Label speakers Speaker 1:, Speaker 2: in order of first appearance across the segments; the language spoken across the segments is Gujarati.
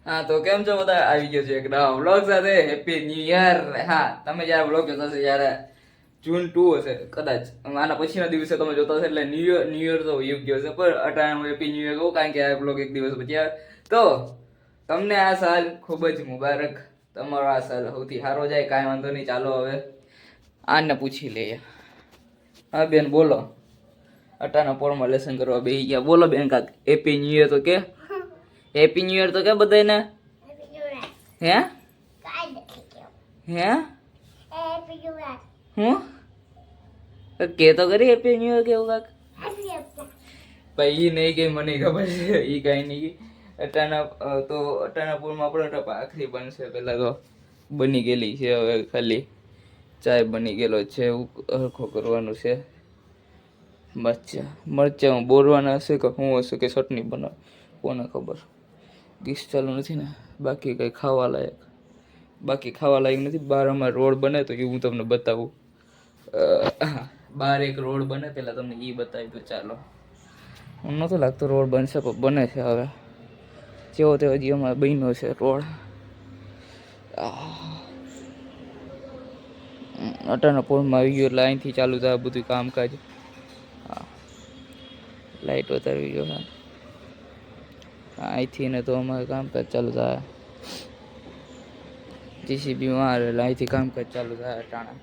Speaker 1: હા તો કેમ છો બધા? આવી ગયો છે એક નવા વ્લોગ સાથે. Happy new year. હા, તમે જ્યારે વ્લોગ જોતા હશો ત્યારે જૂન 2 હશે કદાચ. આના પછીના દિવસે તમે જોતા હશો એટલે ન્યુ યર તો યોગ્ય હશે, પણ અટાણે હેપી ન્યુ યર કહું કારણ કે આ વ્લોગ એક દિવસ પછી આવે. તો તમને આ સાલ ખૂબ જ મુબારક. તમારો આ સાલ સૌથી સારો જાય. કાંઈ વાંધો નહીં. ચાલો હવે આને પૂછી લઈએ. હા બેન બોલો. અટાણા પોળમાં લેસન કરવા બેસી ગયા. બોલો બેન કાક હેપી ન્યુ યર તો કે. હેપી ન્યુ યર તો કે બધાને. હે હે હું કે તો કરી હેપી ન્યુ યર કેવું કાક. ભાઈ ઈ નહીં કે મને ખબર છે ઈ કાંઈ નહીં કે. અટાણાપુરમાં આપણે ભાખરી બનશે. પેલા તો બની ગયેલી છે, હવે ખાલી ચાય બની ગયેલો છે. એવું હરખો કરવાનું છે. મરચા બોરવાના હશે કે શું હશે કે ચટણી બનાવ કોને ખબર. ગીસ ચાલુ નથી ને. બાકી કંઈ ખાવા લાયક નથી. બહાર અમારે રોડ બને તો એ હું તમને બતાવું. બહાર એક રોડ બને પેલા તમને એ બતાવી દો. ચાલો, હું નહોતું લાગતું રોડ બનશે પણ બને છે હવે. જેવો તે હજી અમારે બન્યો છે રોડ. અટાણા પોળમાં આવી ગયો એટલે અહીંથી ચાલુ થાય બધું કામકાજ. હા, લાઈટ વધારવી જો. હા, અહીંથી ને તો અમારે કામકાજ ચાલુ થાય. જીસીબી મારે એટલે અહીંથી કામકાજ ચાલુ થાય અટાણા.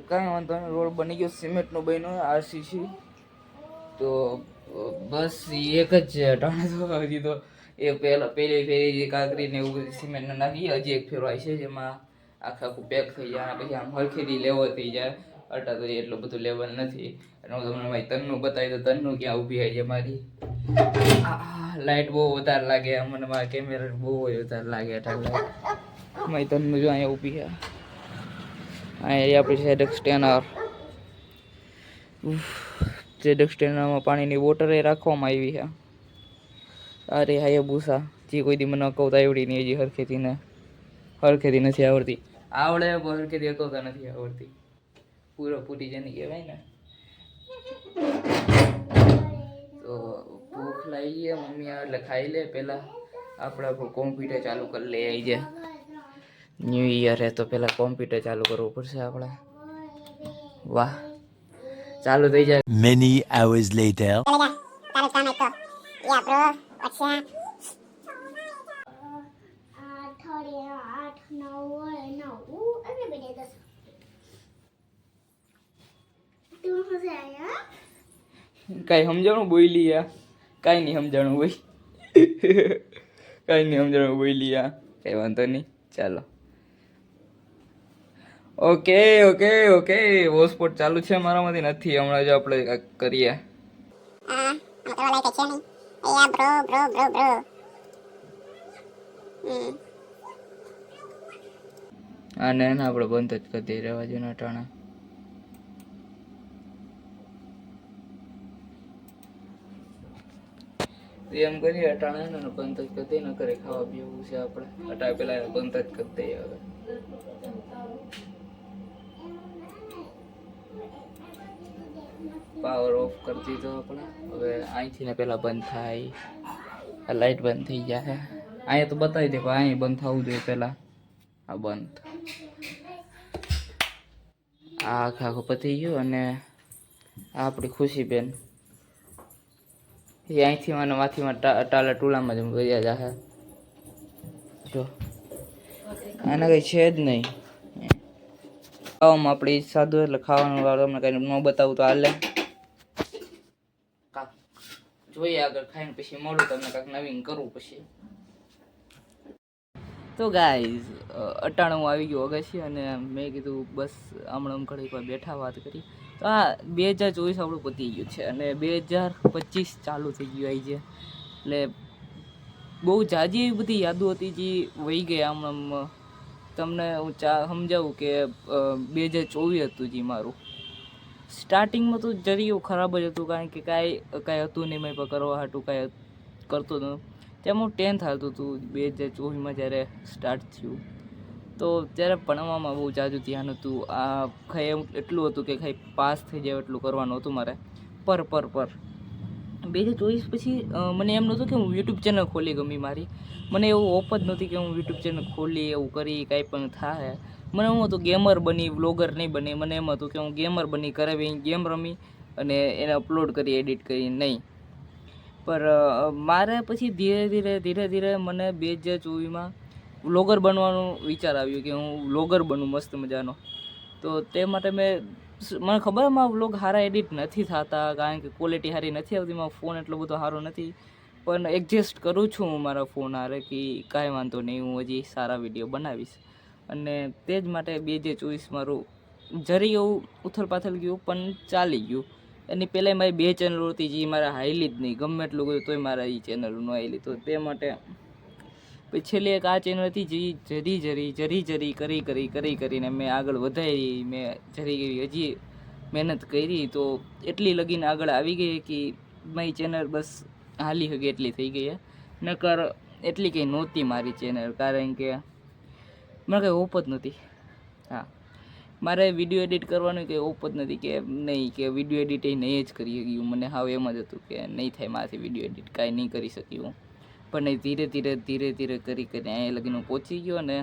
Speaker 1: કાંઈ વાંધો નહીં. રોડ બની ગયો, સિમેન્ટનો બન્યો આરસીસી. તો બસ એક જ છે અટાણે તો. હજી તો એ પેલી ફેરી જે કાંકરીને એવું બધું સિમેન્ટને નાખી, હજી એક ફેરવાય છે જેમાં આખું પેક થઈ જાય. પછી આમ હરખેથી લેવલ થઈ જાય. અટા તો એટલું બધું લેવલ નથી. અને હું તમને ભાઈ તનનું બતાવી દઉં. તનનું ક્યાં ઊભી આવી છે મારી. લાઈટ બહુ વધારે લાગે મને. મારા કેમેરા બહુ વધારે લાગે એટલે મારી તનનું જો અહીંયા ઊભી છે. અહીંયા આપણી ZX 10R. ZX 10Rમાં પાણીની બોટલ રાખવામાં આવી છે. અરે હાયાબુસા જે કોઈ દી મને અકવતા આવડી નહીં. હજી હરખેથી નથી આવડતી. આવડે પણ હરખેથી અકવતા નથી આવડતી. પૂરી જેને કહેવાય ને. તો ભૂખ લાગી છે. મમ્મી આવે એટલે ખાઈ લે. પેલા આપણે કોમ્પ્યુટર ચાલુ કરી લે. આવી જાય ન્યૂ યર તો પેલા કોમ્પ્યુટર ચાલુ કરવું પડશે આપણે. વાહ, ચાલુ થઈ જાય.
Speaker 2: Many hours later.
Speaker 1: કાંઈ સમજાણું બોલી યા? કાંઈ નહીં સમજાણું ભાઈ. કાંઈ નહીં સમજાણું બોલી યા. કાંઈ વાંધો નહીં. ચાલો, ઓકે. હોટસ્પોટ ચાલુ છે મારામાંથી નથી હમણાં. જો આપણે કાંઈક કરીએ. આને આપણે બંધ જ કરી દઈએ. રહેવા જોઈએ અટાણા. એમ કરીએ અટાણા ને બંધ જ કરી દઈએ. ન કરે ખાવા પીવું છે આપણે. અટાણે પેલા બંધ જ કરી દઈએ હવે. પાવર ઓફ કરી દીધો આપણે. હવે અહીંથી ને પેલા બંધ થાય. આ લાઈટ બંધ થઈ જાય. અહીંયા તો બતાવી દે પણ અહીં બંધ થવું જોઈએ પેલા. આ બંધ. આ આખું પતી ગયું. અને આ આપણી ખુશીબેન એ અહીંથી મને માથીમાં ટાલા ટુલામાં જ વયા જાહે. જો આના કંઈ છે જ નહીં. ખાવામાં આપણે સાદું એટલે ખાવાનું તમને કંઈ ન બતાવું તો હાલે. જોઈએ આગળ ખાઈને પછી મળું તમને. કાંઈક નવીન કરવું પછી. તો ગાઈઝ અટાણું આવી ગયું અગાશી. અને મેં કીધું બસ હમણાં ઘડીક વાર બેઠા વાત કરી. તો આ 2024 આપણું પતી ગયું છે અને 2025 ચાલુ થઈ ગયું આવી છે. એટલે બહુ જાજી એવી બધી યાદો હતી જે વહી ગયા હમણાં. તમને હું સમજાવું કે 2024 હતું જે મારું. સ્ટાર્ટિંગમાં તો જરીયું ખરાબ જ હતું કારણ કે કાંઈ હતું નહીં મેં પણ કરવા હાટું કાંઈ કરતો હતો. ત્યાં હું 10th હાલતું હતું 2024માં જ્યારે સ્ટાર્ટ થયું. તો ત્યારે ભણવામાં બહુ જાજુ ધ્યાન હતું. આ ખાઈ એટલું હતું કે ખાઈ પાસ થઈ જાય એટલું કરવાનું હતું મારે. પર 2024 પછી મને એમ નહોતું કે હું યુટ્યુબ ચેનલ ખોલી ગમી મારી, મને એવું હોપ જ નહોતી કે હું યુટ્યુબ ચેનલ ખોલી એવું કરી કાંઈ પણ થાય. મને એમ હતું ગેમર બની, વ્લોગર નહીં બની, મને એમ હતું કે હું ગેમર બની, ઘરે બેસીને ગેમ રમી અને એને અપલોડ કરી, એડિટ કરી નહીં. પર મારે પછી ધીરે ધીરે મને 2024માં વ્લોગર બનવાનો વિચાર આવ્યો કે હું વ્લોગર બનું મસ્ત મજાનો. તો તે માટે મને ખબર મારા વ્લોગ સારા એડિટ નથી થતા, કારણ કે ક્વોલિટી સારી નથી આવતી, મારો ફોન એટલો બધો સારો નથી, પણ એડજસ્ટ કરું છું હું મારા ફોન હારે કે કાંઈ વાંધો નહીં, હું હજી સારા વિડીયો બનાવીશ. અને તે જ માટે 2024 મારું જરી એવું ઉથલ-પાથલ ગયું પણ ચાલી ગયું. એની પહેલાં મારી 2 ચેનલો હતી જે મારે હાઈલી જ નહીં, ગમે એટલું ગયું તોય મારા એ ચેનલ ન હાઈલી. તો તે માટે પછી છેલ્લે એક આ ચેનલ હતી જે જરી કરીને મેં આગળ વધારી, મેં હજી મહેનત કરી તો એટલી લગીને આગળ આવી ગઈ કે મારી ચેનલ બસ હાલી શકે એટલી થઈ ગઈ. નકર એટલી કંઈ નહોતી મારી ચેનલ, કારણ કે મને કંઈ હોપ જ નહોતી. હા, મારે વિડીયો એડિટ કરવાનું કંઈ હોપ જ નથી કે નહીં, કે વિડીયો એડિટ એ નહીં જ કરી શક્યું. મને હાવ એમ જ હતું કે નહીં થાય મારાથી વિડીયો એડિટ, કાંઈ નહીં કરી શક્યું. પણ નહીં, ધીરે કરી અહીંયા લગીને હું પહોંચી ગયો. અને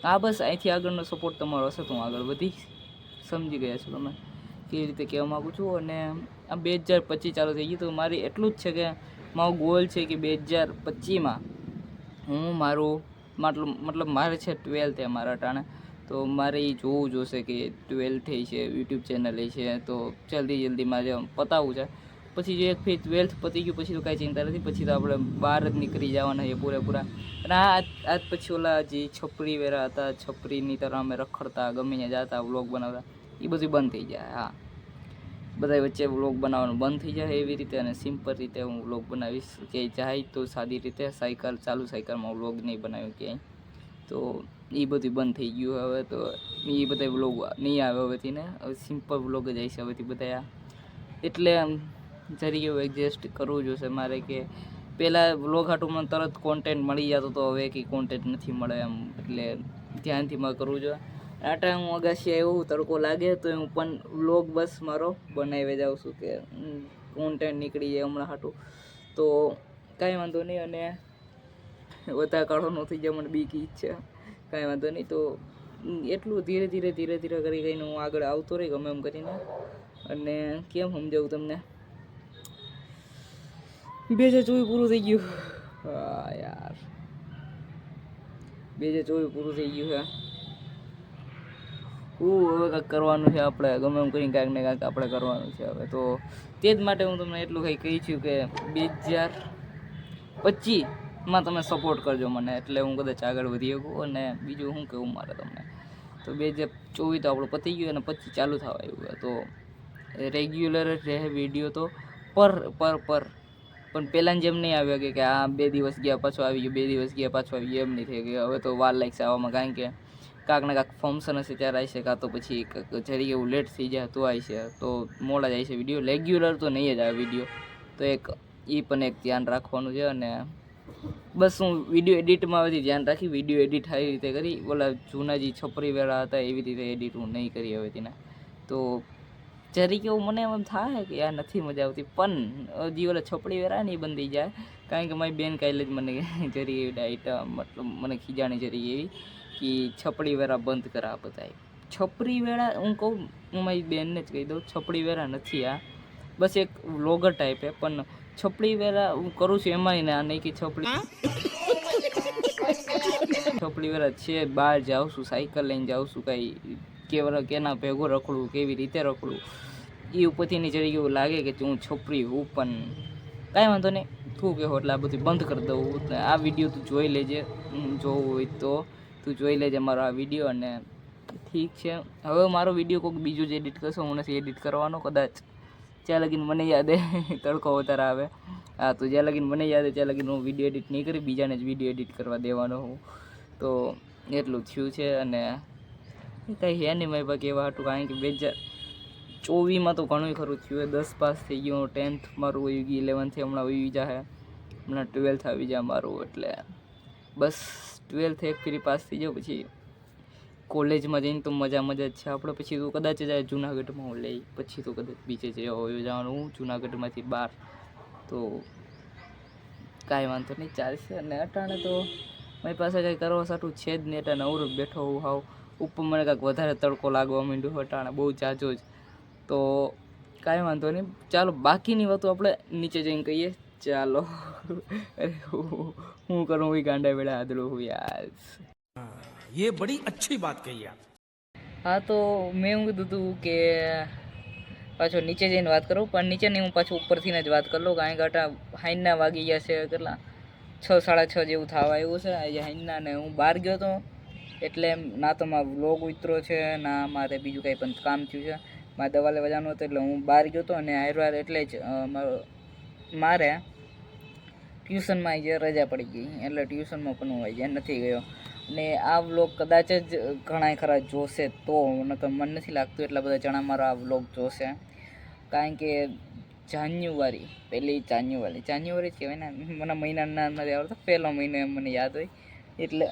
Speaker 1: હા, બસ અહીંથી આગળનો સપોર્ટ તમારો હશે તો હું આગળ વધી, સમજી ગયા છો તમે કેવી રીતે કહેવા માગું છું. અને આ 2025 ચાલુ થઈ ગયું, તો મારી એટલું જ છે કે મારો ગોલ છે કે 2025માં હું મતલબ મારે છે 12th મારા ટાણે, તો મારે એ જોવું જોશે કે 12th થઈ છે, યુટ્યુબ ચેનલ છે, તો જલ્દી મારે પતાવવું છે. પછી જો એક ફેર 12th પતી ગયું પછી તો કાંઈ ચિંતા નથી, પછી તો આપણે બહાર જ નીકળી જવાના છે પૂરેપૂરા. અને આજ પછી ઓલા જે છપરી વેરા હતા, છપરીની તરફ અમે રખડતા, ગમે ત્યાં જતા, વ્લોગ બનાવતા, એ બધું બંધ થઈ જાય. હા, બધા વચ્ચે વ્લોગ બનાવવાનું બંધ થઈ જાય એવી રીતે, અને સિમ્પલ રીતે હું વ્લોગ બનાવીશ. ક્યાંય જાય તો સાદી રીતે, સાયકલમાં વ્લોગ નહીં બનાવ્યું ક્યાંય, તો એ બધું બંધ થઈ ગયું હવે. તો એ બધા વ્લોગ નહીં આવે હવેથી ને, હવે સિમ્પલ વ્લોગ જ આવી છે હવેથી બધા. એટલે જરી એવું એડજસ્ટ કરવું જોશે મારે, કે પહેલાં વ્લોગ હાટું મને તરત કોન્ટેન્ટ મળી જતો તો હવે કંઈ કોન્ટેન્ટ નથી મળે એમ, એટલે ધ્યાનથી મારે કરવું જોઈએ. આ ટાઈમ હું અગાશી એવું તડકો લાગે તો હું પણ વ્લોગ બસ મારો બનાવી જાઉં છું કે કોન્ટેન્ટ નીકળી જાય હમણાં હાટું, તો કાંઈ વાંધો નહીં. અને વધારે કાઢો ન થઈ જાય, મને બીક છે, કાંઈ વાંધો નહીં. તો એટલું ધીરે ધીરે કરીને હું આગળ આવતો રહી ગમે એમ કરીને. અને કેમ સમજાવું તમને, 2024 પૂરું થઈ ગયું. હા યાર, 2024 પૂરું થઈ ગયું છે. હવે કાંઈક કરવાનું છે આપણે, ગમે એમ કરીને કાંઈક ને કાંઈક આપણે કરવાનું છે હવે. તો તે જ માટે હું તમને એટલું કંઈ કહી છું કે 2025માં તમે સપોર્ટ કરજો મને, એટલે હું કદાચ આગળ વધી શકું. અને બીજું શું કહેવું મારે તમને, તો 2024 તો આપણું પતી ગયું અને 25 ચાલુ થવા આવ્યું. તો રેગ્યુલર જ રહે વિડીયો તો પણ પહેલાંની જેમ નહીં આવ્યો કે આ 2 દિવસ ગયા પાછો આવી ગયો, 2 દિવસ ગયા પાછો આવી ગયો, એમ નહીં થઈ ગયું. હવે તો વાર લાગશે આવવામાં, કારણ કે કાંક ને કાંક ફંક્શન હશે ત્યારે આવશે, કાં તો પછી જરી એવું લેટ થઈ જાય તો આવશે, તો મોડા જાય છે વિડીયો. રેગ્યુલર તો નહીં જ આવે વિડીયો, તો એ પણ એક ધ્યાન રાખવાનું છે. અને બસ હું વિડીયો એડિટમાં બધી ધ્યાન રાખી, વિડીયો એડિટ સારી રીતે કરી, ઓલા જૂના જે છપરી વેળા હતા એવી રીતે એડિટ હું નહીં કરી હવે તેના. તો જરી કેવું મને એમ થાય કે યાર નથી મજા આવતી, પણ જે ઓલા છપડી વેરા ને એ બંધ થઈ જાય. કારણ કે મારી બેન કાલે જ મને જરી એવી ડાયટ, મતલબ મને ખીજાણી જરી એવી કે છપડી વેરા બંધ કરા બધાય. છપરી વેળા હું કહું, હું મારી બેનને જ કહી દઉં, છપડી વેરા નથી આ, બસ એક વ્લોગર ટાઈપ છે. પણ છપડી વેરા હું કરું છું એમાંય ના નહીં કે છપડી વેરા છે. બહાર જાઉં છું, સાયકલ લઈને જાઉં છું, કાંઈ કેના ભેગો રખડું, કેવી રીતે રખડું, એ ઉપરથી ની જરી એવું લાગે કે હું છોપરી હું. પણ કાંઈ વાંધો નહીં, તું કહો એટલે આ બધું બંધ કરી દઉં. આ વિડીયો તું જોઈ લેજે, જોવું હોય તો તું જોઈ લેજે મારો આ વિડીયો. અને ઠીક છે, હવે મારો વિડીયો કોઈક બીજું જ એડિટ કરશો, હું નથી એડિટ કરવાનો કદાચ. જ્યાં લગીને મને યાદ તડકો વધારે આવે, હા, તો જ્યાં લગીને મને યાદ ત્યાં લગીને હું વિડીયો એડિટ નહીં કરી, બીજાને જ વિડીયો એડિટ કરવા દેવાનો હું. તો એટલું થયું છે. અને કંઈ હે નહીં મારી પાસે કહેવા હાટું, કારણ કે 2024માં તો ઘણું ખરું થયું. 10 પાસ થઈ ગયું, 10th મારું આવી ગયું, 11th હમણાં આવી જાય, હમણાં 12th આવી જાય મારું. એટલે બસ 12th એક ફેરી પાસ થઈ જાઉં, પછી કોલેજમાં જઈને તો મજા જ છે આપણે. પછી તો કદાચ જાય જુનાગઢમાં હું લઈ, પછી તો કદાચ બીજે જવાનું હું જુનાગઢમાંથી બહાર તો કાંઈ વાંધો નહીં, ચાલશે. અને અટાણે તો મારી પાસે કંઈ કરવા સાટું છે જ નહીં, એટલે નવરો બેઠો હું હાવ. ઉપર મને કાંઈક વધારે તડકો લાગવા માંડ્યો અટાણે, બહુ જાજો જ. તો કાંઈ વાંધો નહીં, ચાલો બાકીની વાતો આપણે નીચે જઈને કહીએ. ચાલો. અરે હું કરું એ ગાંડા વેળા આદરું હું યાર.
Speaker 3: ये बड़ी अच्छी बात कही आप.
Speaker 1: હા, તો મેં એવું કીધું હતું કે પાછો નીચે જઈને વાત કરું, પણ નીચે નહીં, હું પાછું ઉપરથી જ વાત કરી લઉં. કારણ કે અટા હાઈના વાગી ગયા છે, કેટલા 6, 6:30 જેવું થવા આવ્યું છે આજે હાઈના. ને હું બહાર ગયો હતો, એટલે ના તો મારો વ્લોગ ઉતરો છે, ના મારે બીજું કંઈ પણ કામ થયું છે. મારે દવા લેવા જવાનું હતું, એટલે હું બહાર ગયો હતો. અને આયુર્વેદ એટલે જ મારે ટ્યુશનમાં આવી જાય, રજા પડી ગઈ, એટલે ટ્યુશનમાં પણ હું આવી જાય નથી ગયો. ને આ વ્લોગ કદાચ જ ઘણા ખરા જોશે, તો મને નથી લાગતું એટલા બધા જણા મારો આ વ્લોગ જોશે. કારણ કે પહેલી જાન્યુઆરી જ કહેવાય ને, મને મહિનાનું નામ નથી આવડતો, પહેલો મહિનો એમ મને યાદ હોય. એટલે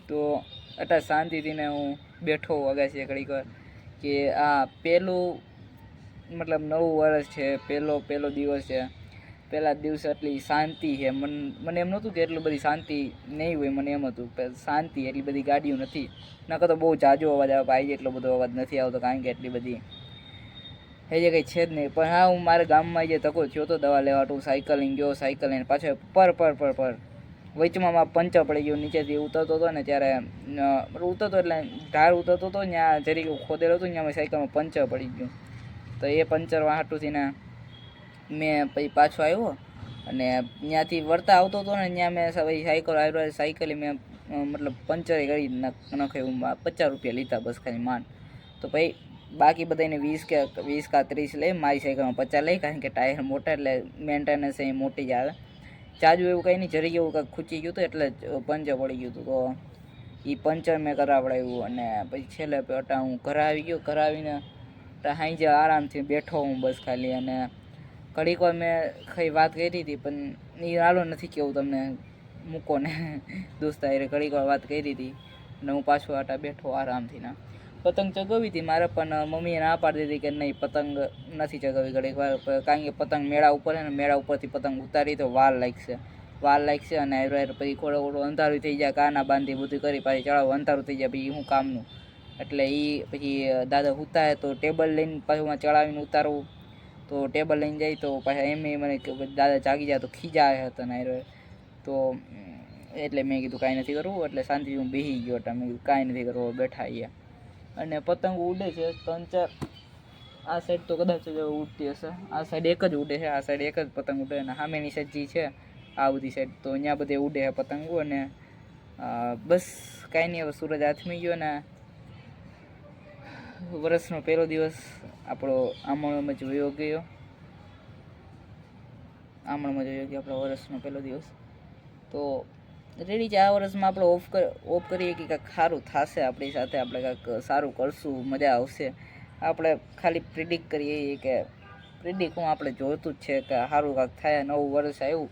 Speaker 1: તો અટા શાંતિથી ને હું બેઠો અગાશીએ ઘડીક વાર, કે આ પહેલું મતલબ નવું વર્ષ છે, પહેલો દિવસ છે. પહેલા દિવસે એટલી શાંતિ છે. મને એમ નહોતું કે એટલી બધી શાંતિ નહીં હોય, મને એમ હતું શાંતિ, એટલી બધી ગાડીઓ નથી. નકર તો બહુ જાજો અવાજ આવે, ભાઈ એટલો બધો અવાજ નથી આવતો, કારણ કે એટલી બધી એ જે કંઈ છે જ નહીં. પણ હા, હું મારા ગામમાં જે ધક્કો થયો હતો દવા લેવા, સાયકલિંગ ગયો, સાયકલ લઈને પાછો પર વચમાં માં પંચર પડી ગયું. નીચેથી ઉતરતો હતો ને ત્યારે ઉતરતો એટલે ઢાળ ઉતરતો હતો, ત્યાં જરીક ખોદેલો હતો, ત્યાં સાયકલમાં પંચર પડી ગયું. તો એ પંચર હાટુંથી ને મેં પછી પાછો આવ્યો, અને ત્યાંથી વળતા આવતો હતો ને ત્યાં મેં સાયકલ મેં મતલબ પંચર કરી નાખ્યું. 50 રૂપિયા લીધા બસ ખાલી માંડ. તો પછી બાકી બધાને 20 કે 30 લઈ, મારી સાયકલમાં 50 લઈ, કારણ કે ટાયર મોટા એટલે મેન્ટેનન્સ એ મોટી જ આવે. ચાજુ એવું કંઈ નહીં, જરી એવું કંઈક ખૂચી ગયું હતું, એટલે પંચર પડી ગયું હતું. તો એ પંચર મેં કરાવડાવ્યું, અને પછી છેલ્લે અટા હું ઘરે આવી ગયો. ઘરે આવીને હાંજે આરામથી બેઠો હું બસ ખાલી. અને ઘડીક વાર મેં કંઈ વાત કરી હતી, પણ એ હાલો નથી કેવું તમને, મૂકો ને દોસ્તારે ઘડીક વાર વાત કરી હતી. અને હું પાછો આટા બેઠો આરામથી. ના પતંગ ચગાવી હતી મારે, પણ મમ્મીએ ના પાડી દીધી કે નહીં, પતંગ નથી ચગાવી ઘડીક વાર, કારણ કે પતંગ મેળા ઉપર છે ને, મેળા ઉપરથી પતંગ ઉતારી તો વાર લાગશે. અને પછી થોડો અંધારું થઈ જાય, કાના બાંધી બધું કરી, પાછી ચડાવો, અંધારું થઈ જાય, પછી શું કામનું. એટલે એ પછી દાદા ઉતારે તો ટેબલ લઈને પાછું ચડાવીને ઉતારવું. તો ટેબલ લઈને જાય તો પાછા એમ મને દાદા જાગી જાય તો ખીજા હતા ને. તો એટલે મેં કીધું કાંઈ નથી કરવું, એટલે શાંતિથી હું બેસી ગયો. એટલે મેં કીધું કાંઈ નથી કરવું, બેઠા અહીંયા. અને પતંગ ઉડે છે 3-4, આ સાઈડ તો કદાચ ઉડતી હશે, આ સાઈડ એક જ ઉડે છે, આ સાઈડ એક જ પતંગ ઉડે. અને સામેની સાઈડ જે છે આ બધી સાઈડ, તો અહીંયા બધે ઉડે છે પતંગો. અને બસ કાંઈ નહીં, હવે સૂરજ આથમી ગયો ને વર્ષનો પહેલો દિવસ આપણો આમણમાં જોયો ગયો આપણો વર્ષનો પહેલો દિવસ. તો રેડી છે, આ વર્ષમાં આપણે ઓફ કરીએ કે કાંઈક સારું થશે આપણી સાથે, આપણે કાંઈક સારું કરશું, મજા આવશે. આપણે ખાલી પ્રિડિક્ટ કરીએ કે હું આપણે જોઈતું જ છે કે સારું કાંઈક થાય. નવું વર્ષ આવ્યું,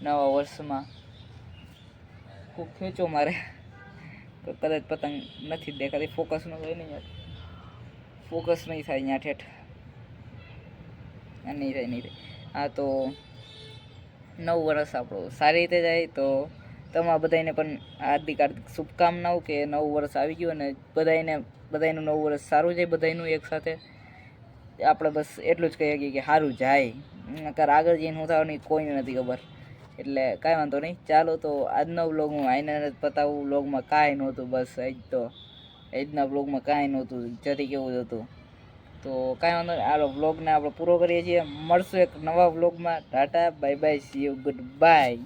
Speaker 1: નવા વર્ષમાં ખૂબ ખેંચો મારે, તો કદાચ પતંગ નથી જ દેખાતી, ફોકસ ન થાય ને યાર, ફોકસ નહીં થાય ત્યાં ઠેઠ, નહીં થાય. હા, તો નવું વર્ષ આપણું સારી રીતે જાય. તો તમારા બધાને પણ હાર્દિક શુભકામનાઓ કે નવું વર્ષ આવી ગયું, અને બધાનું નવું વર્ષ સારું જાય, બધાનું એકસાથે. આપણે બસ એટલું જ કહીએ કે સારું જાય, નકર આગળ જઈને હું થવાની કોઈને નથી ખબર. એટલે કાંઈ વાંધો નહીં, ચાલો. તો આજનો વ્લોગ હું આઈને પતાવું. વ્લોગમાં કાંઈ નહોતું, બસ આજના વ્લોગમાં કાંઈ નહોતું, જરી કેવું જ હતું. તો કાંઈ વાંધો નહીં, આ વ્લોગને આપણે પૂરો કરીએ છીએ. મળશું એક નવા વ્લોગમાં. Tata, bye bye, C you, good bye.